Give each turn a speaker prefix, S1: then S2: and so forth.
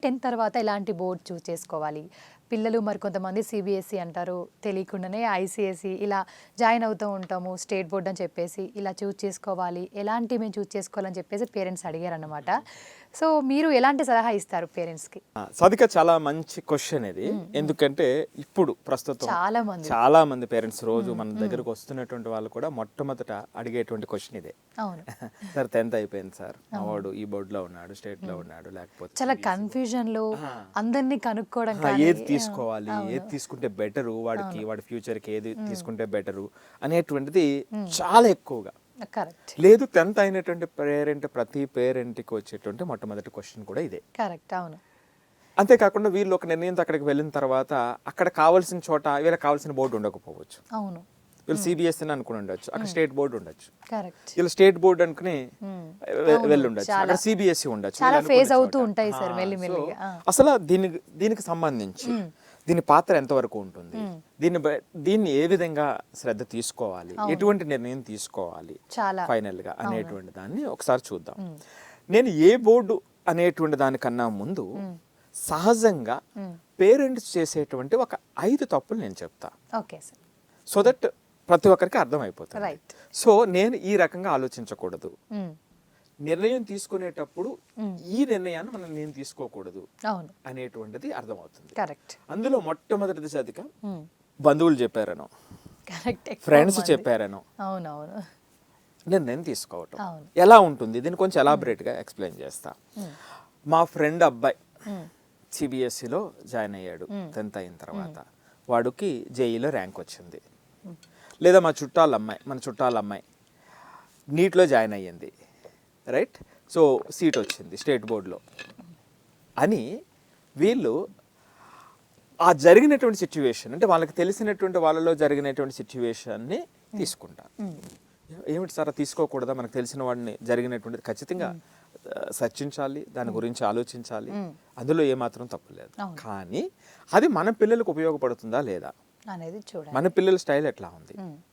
S1: 10th తర్వాత ఎలాంటి board చూస్ చేసుకోవాలి? పిల్లలు మరికొంతమంది సీబీఎస్ఈ అంటారు. తెలియకుండానే ఐసీఎస్ఈ ఇలా జాయిన్ అవుతూ ఉంటాము. స్టేట్ బోర్డ్ అని చెప్పేసి ఇలా చూస్ చేసుకోవాలి. ఎలాంటి మేము చూస్ చేసుకోవాలని చెప్పేసి పేరెంట్స్ అడిగారన్నమాట. సో మీరు ఎలాంటి సలహా ఇస్తారు పేరెంట్స్‌కి?
S2: సాధిక చాలా మంచి క్వశ్చన్ ఇది. ఎందుకంటే ఇప్పుడు ప్రస్తుతం చాలా మంది పేరెంట్స్ రోజు మన దగ్గరకు వస్తున్నటువంటి వాళ్ళు కూడా మొట్టమొదట అడిగేటువంటి క్వశ్చన్ ఇదే.
S1: అవును.
S2: సార్ 10th అయిపోయింది సార్, మా వాడు ఈ బోర్డులో ఉన్నాడు, స్టేట్ లో ఉన్నాడు, లేకపోతే
S1: చాలా కన్ఫ్యూజన్ లో అందరినీ కనుక్కోవడం
S2: ఏది తీసుకోవాలి, ఏది తీసుకుంటే బెటరు, వాడికి వాడి ఫ్యూచర్ కి ఏది తీసుకుంటే బెటరు అనేటువంటిది చాలా ఎక్కువగా.
S1: కరెక్ట్.
S2: లేదు 10th అయినటువంటి ప్రతి పేరెంట్కి వచ్చేటువంటి మొట్టమొదటి క్వశ్చన్ కూడా ఇదే.
S1: కరెక్ట్. అవును.
S2: అంతేకాకుండా వీళ్ళు ఒక నిర్ణయంతో అక్కడికి వెళ్ళిన తర్వాత అక్కడ కావాల్సిన చోట వీళ్ళకి కావాల్సిన బోర్డు ఉండకపోవచ్చు.
S1: అవును.
S2: వీళ్ళు సిబిఎస్ఈ అనుకుని ఉండొచ్చు, అక్కడ స్టేట్ బోర్డు ఉండొచ్చు.
S1: కరెక్ట్.
S2: వీళ్ళు స్టేట్ బోర్డు అనుకుని వెళ్ళి ఉండొచ్చు, అక్కడ సిబిఎస్ఈ ఉండొచ్చు.
S1: చాలా ఫేజ్ అవుతూ ఉంటాయి సార్ మెల్లిమెల్లిగా.
S2: అసలు దీనికి సంబంధించి దీని పాత్ర ఎంతవరకు ఉంటుంది, దీన్ని ఏ విధంగా శ్రద్ధ తీసుకోవాలి, ఎటువంటి నిర్ణయం తీసుకోవాలి ఫైనల్ గా అనేటువంటి దాన్ని ఒకసారి చూద్దాం. నేను ఏ బోర్డు అనేటువంటి దానికన్నా ముందు సహజంగా పేరెంట్స్ చేసేటువంటి ఒక 5 తప్పులు నేను చెప్తా.
S1: Okay sir.
S2: సో దట్ ప్రతి ఒక్కరికి అర్థమైపోతుంది. సో నేను ఈ రకంగా ఆలోచించకూడదు, నిర్ణయం తీసుకునేటప్పుడు ఈ నిర్ణయాన్ని నేను తీసుకోకూడదు అనేటువంటిది అర్థమవుతుంది. అందులో మొట్టమొదటిది సాధిక బంధువులు చెప్పారనో, ఫ్రెండ్స్ చెప్పారనో నిర్ణయం తీసుకోవటం ఎలా ఉంటుంది, దీన్ని కొంచెం ఎలాబరేట్ గా ఎక్స్ప్లెయిన్ చేస్తా. మా ఫ్రెండ్ అబ్బాయి సిబిఎస్ఈలో జాయిన్ అయ్యాడు 10th అయిన తర్వాత, వాడికి జేఈలో ర్యాంక్ వచ్చింది. లేదా మన చుట్టాల అమ్మాయి నీట్లో జాయిన్ అయ్యింది, రైట్, సో సీట్ వచ్చింది స్టేట్ బోర్డులో అని వీళ్ళు ఆ జరిగినటువంటి సిచ్యువేషన్, అంటే వాళ్ళకి తెలిసినటువంటి వాళ్ళలో జరిగినటువంటి సిచ్యువేషన్ని తీసుకుంటారు. ఏమిటి సార్ తీసుకోకూడదా, మనకు తెలిసిన వాడిని జరిగినటువంటి ఖచ్చితంగా చర్చించాలి, దాని గురించి ఆలోచించాలి, అందులో ఏమాత్రం తప్పు లేదు. కానీ అది మన పిల్లలకు ఉపయోగపడుతుందా లేదా అనేది చూడాలి. మన పిల్లల స్టైల్ ఎట్లా ఉంది,